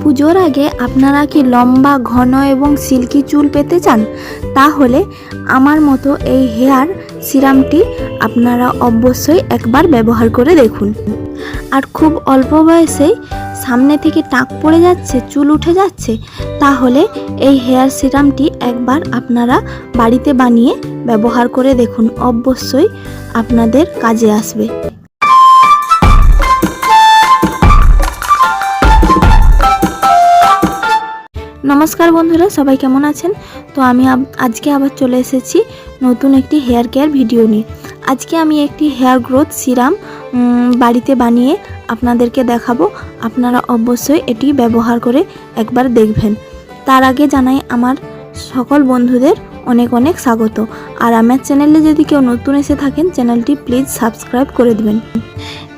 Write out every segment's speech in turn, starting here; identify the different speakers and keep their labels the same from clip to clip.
Speaker 1: পুজোর আগে আপনারা কি লম্বা ঘন এবং সিল্কি চুল পেতে চান? তাহলে আমার মতো এই হেয়ার সিরামটি আপনারা অবশ্যই একবার ব্যবহার করে দেখুন। আর খুব অল্প বয়সেই সামনে থেকে টাক পড়ে যাচ্ছে, চুল উঠে যাচ্ছে, তাহলে এই হেয়ার সিরামটি একবার আপনারা বাড়িতে বানিয়ে ব্যবহার করে দেখুন, অবশ্যই আপনাদের কাজে আসবে। নমস্কার বন্ধুরা, সবাই কেমন আছেন? তো আমি আজকে আবার চলে এসেছি নতুন একটি হেয়ার কেয়ার ভিডিও নিয়ে। আজকে আমি একটি হেয়ার গ্রোথ সিরাম বাড়িতে বানিয়ে আপনাদেরকে দেখাবো। আপনারা অবশ্যই এটি ব্যবহার করে একবার দেখবেন। তার আগে জানাই আমার সকল বন্ধুদের অনেক অনেক স্বাগত। আর আমার চ্যানেলে যদি কেউ নতুন এসে থাকেন, চ্যানেলটি প্লিজ সাবস্ক্রাইব করে দেবেন।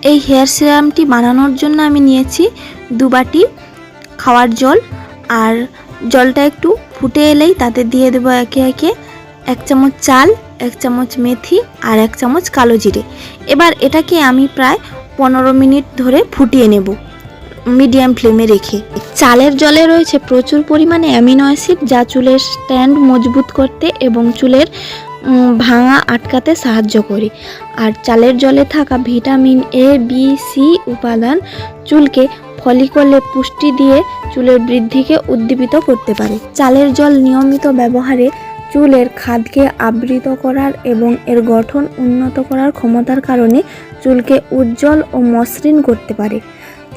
Speaker 1: এই হেয়ার সিরামটি বানানোর জন্য আমি নিয়েছি 2 বাটি খাওয়ার জল। আর জলটা একটু ফুটে এলেই তাতে দিয়ে দেবো একে একে 1 চামচ চাল, 1 চামচ মেথি আর 1 চামচ কালো জিরে। এবার এটাকে আমি প্রায় 15 মিনিট ধরে ফুটিয়ে নেব মিডিয়াম ফ্লেমে রেখে। চালের জলে রয়েছে প্রচুর পরিমাণে অ্যামিনো অ্যাসিড, যা চুলের স্ট্যান্ড মজবুত করতে এবং চুলের ভাঙা আটকাতে সাহায্য করে। আর চালের জলে থাকা ভিটামিন এ, বি, সি উপাদান চুলকে ফলিকলে পুষ্টি দিয়ে চুলের বৃদ্ধিকে উদ্দীপিত করতে পারে। চালের জল নিয়মিত ব্যবহারে চুলের খাদকে আবৃত করার এবং এর গঠন উন্নত করার ক্ষমতার কারণে চুলকে উজ্জ্বল ও মসৃণ করতে পারে।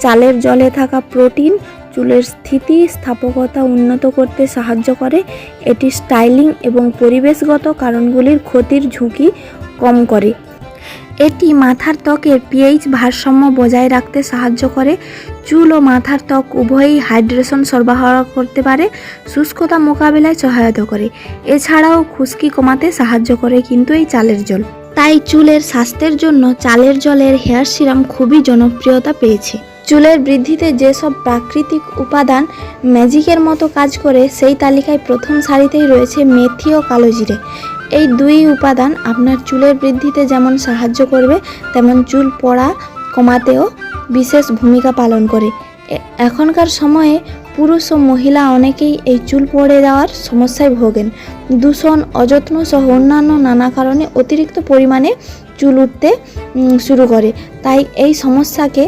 Speaker 1: চালের জলে থাকা প্রোটিন চুলের স্থিতিস্থাপকতা উন্নত করতে সাহায্য করে। এটি স্টাইলিং এবং পরিবেশগত কারণগুলির ক্ষতির ঝুঁকি কম করে। এটি মাথার ত্বকের পিএইচ ভারসাম্য বজায় রাখতে সাহায্য করে। চুল ও মাথার ত্বক উভয়ই হাইড্রেশন সরবরাহ করতে পারে, শুষ্কতা মোকাবিলায় সহায়তা করে। এছাড়াও খুশকি কমাতে সাহায্য করে কিন্তু এই চালের জল। তাই চুলের স্বাস্থ্যের জন্য চালের জলের হেয়ার সিরাম খুবই জনপ্রিয়তা পেয়েছে। চুলের বৃদ্ধিতে যেসব প্রাকৃতিক উপাদান ম্যাজিকের মতো কাজ করে, সেই তালিকায় প্রথম সারিতেই রয়েছে মেথি ও কালো জিরে। এই 2 উপাদান আপনার চুলের বৃদ্ধিতে যেমন সাহায্য করবে, তেমন চুল পড়া কমাতেও বিশেষ ভূমিকা পালন করে। এখনকার সময়ে পুরুষ ও মহিলা অনেকেই এই চুল পড়ে যাওয়ার সমস্যায় ভোগেন। দূষণ, অযত্ন সহ অন্যান্য নানা কারণে অতিরিক্ত পরিমাণে চুল উঠতে শুরু করে। তাই এই সমস্যাকে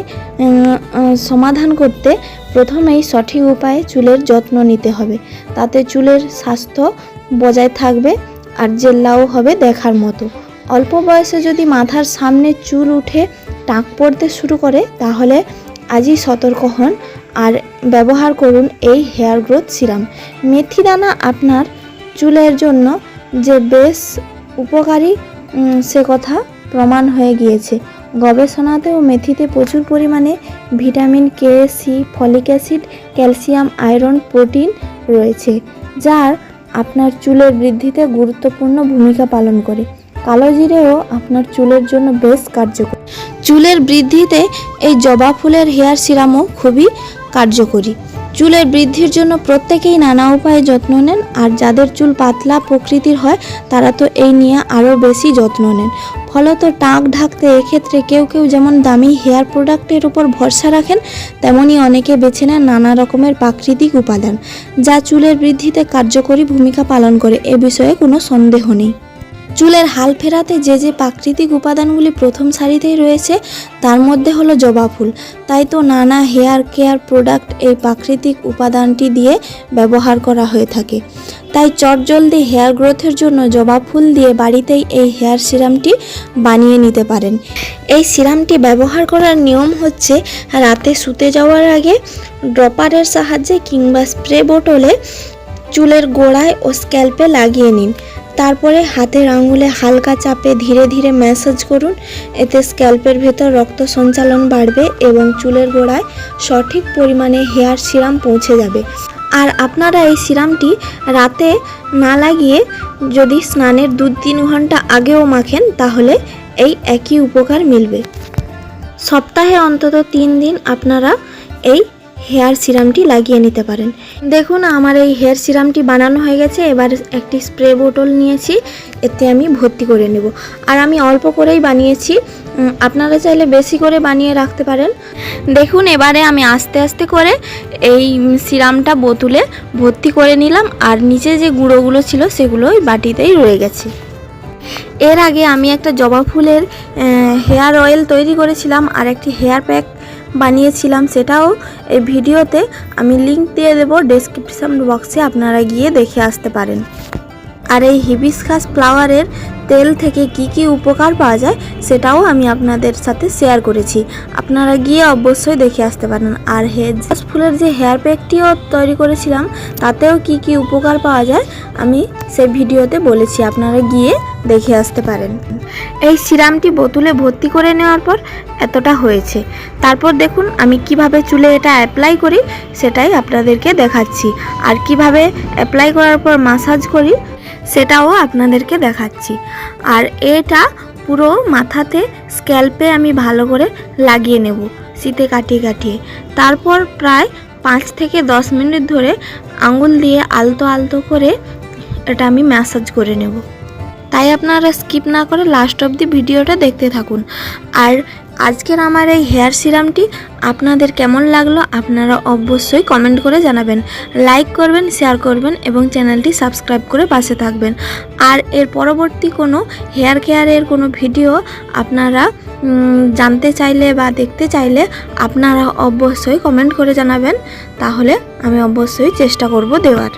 Speaker 1: সমাধান করতে প্রথমেই সঠিক উপায়ে চুলের যত্ন নিতে হবে। তাতে চুলের স্বাস্থ্য বজায় থাকবে আর জেল্লাও হবে দেখার মতো। অল্প বয়সে যদি মাথার সামনে চুল উঠে টাক পড়তে শুরু করে, তাহলে আজই সতর্ক হন আর ব্যবহার করুন এই হেয়ার গ্রোথ সিরাম। মেথি দানা আপনার চুলের জন্য যে বেশ উপকারী সে কথা প্রমাণ হয়ে গিয়েছে। গবেষণাতেও মেথিতে প্রচুর পরিমাণে vitamin K, C, folic acid, calcium, iron, protein রয়েছে, যার আপনার চুলের বৃদ্ধিতে গুরুত্বপূর্ণ ভূমিকা পালন করে। কালো জিরেও আপনার চুলের জন্য বেশ কার্যকরী। চুলের বৃদ্ধিতে এই জবা ফুলের হেয়ার সিরামও খুবই কার্যকরী। চুলের বৃদ্ধির জন্য প্রত্যেকেই নানা উপায়ে যত্ন নেন, আর যাদের চুল পাতলা প্রকৃতির হয় তারা তো এই নিয়ে আরও বেশি যত্ন নেন। ফলত টাক ঢাকতে এক্ষেত্রে কেউ কেউ যেমন দামি হেয়ার প্রোডাক্টের উপর ভরসা রাখেন, তেমনি অনেকে বেছে নেন নানা রকমের প্রাকৃতিক উপাদান, যা চুলের বৃদ্ধিতে কার্যকরী ভূমিকা পালন করে। এ বিষয়ে কোনো সন্দেহ নেই। চুলের হাল ফেরাতে যে প্রাকৃতিক উপাদানগুলি প্রথম সারিতেই রয়েছে, তার মধ্যে হলো জবা ফুল। তাই তো নানা হেয়ার কেয়ার প্রোডাক্ট এই প্রাকৃতিক উপাদানটি দিয়ে ব্যবহার করা হয়ে থাকে। তাই চটজলদি হেয়ার গ্রোথের জন্য জবা ফুল দিয়ে বাড়িতেই এই হেয়ার সিরামটি বানিয়ে নিতে পারেন। এই সিরামটি ব্যবহার করার নিয়ম হচ্ছে, রাতে শুতে যাওয়ার আগে ড্রপারের সাহায্যে কিংবা স্প্রে বোতলে চুলের গোড়ায় ও স্ক্যাল্পে লাগিয়ে নিন। তারপরে হাতের আঙুলে হালকা চাপে ধীরে ধীরে ম্যাসাজ করুন। এতে স্ক্যাল্পের ভেতর রক্ত সঞ্চালন বাড়বে এবং চুলের গোড়ায় সঠিক পরিমাণে হেয়ার সিরাম পৌঁছে যাবে। আর আপনারা এই সিরামটি রাতে না লাগিয়ে যদি স্নানের 2-3 ঘন্টা আগেও মাখেন, তাহলে এই একই উপকার মিলবে। সপ্তাহে অন্তত 3 দিন আপনারা এই হেয়ার সিরামটি লাগিয়ে নিতে পারেন। দেখুন আমার এই হেয়ার সিরামটি বানানো হয়ে গেছে। এবার একটি স্প্রে বোতল নিয়েছি, এতে আমি ভর্তি করে নেব। আর আমি অল্প করেই বানিয়েছি, আপনারা চাইলে বেশি করে বানিয়ে রাখতে পারেন। দেখুন এবারে আমি আস্তে আস্তে করে এই সিরামটা বোতলে ভর্তি করে নিলাম, আর নিচে যে গুঁড়োগুলো ছিল সেগুলো ওই বাটিতেই রয়ে গেছে। এর আগে আমি একটা জবা ফুলের হেয়ার অয়েল তৈরি করেছিলাম আর একটি হেয়ার প্যাক বানিয়েছিলাম, সেটাও এই ভিডিওতে আমি লিংক দিয়ে দেবো ডেসক্রিপশন বক্সে, আপনারা গিয়ে দেখে আসতে পারেন। আর এই হিবিস্কাস ফ্লাওয়ারের তেল থেকে কি কি উপকার পাওয়া যায় সেটাও আমি আপনাদের সাথে শেয়ার করেছি, আপনারা গিয়ে অবশ্যই দেখে আসতে পারেন। আর হেয়ার ফুলের যে হেয়ার প্যাকটিও তৈরি করেছিলাম তাতেও কি কি উপকার পাওয়া যায় আমি সেই ভিডিওতে বলেছি, আপনারা গিয়ে দেখে আসতে পারেন। এই সিরামটি বোতলে ভর্তি করে নেওয়ার পর এতটা হয়েছে। তারপর দেখুন আমি কিভাবে চুলে এটা অ্যাপ্লাই করি সেটাই আপনাদেরকে দেখাচ্ছি, আর কিভাবে অ্যাপ্লাই করার পর মাসাজ করি সেটাও আপনাদেরকে দেখাচ্ছি। আর এটা পুরো মাথাতে স্ক্যাল্পে আমি ভালো করে লাগিয়ে নেব শীতে কাটিয়ে কাটিয়ে। তারপর প্রায় 5 থেকে 10 মিনিট ধরে আঙুল দিয়ে আলতো আলতো করে এটা আমি ম্যাসাজ করে নেব। তাই আপনারা স্কিপ না করে লাস্ট অবধি ভিডিওটা দেখতে থাকুন। আর আজকের আমার এই হেয়ার সিরামটি আপনাদের কেমন লাগলো আপনারা অবশ্যই কমেন্ট করে জানাবেন, লাইক করবেন, শেয়ার করবেন এবং চ্যানেলটি সাবস্ক্রাইব করে পাশে থাকবেন। আর এর পরবর্তী কোনো হেয়ার কেয়ারের কোনো ভিডিও আপনারা জানতে চাইলে বা দেখতে চাইলে আপনারা অবশ্যই কমেন্ট করে জানাবেন, তাহলে আমি অবশ্যই চেষ্টা করব দেওয়ার।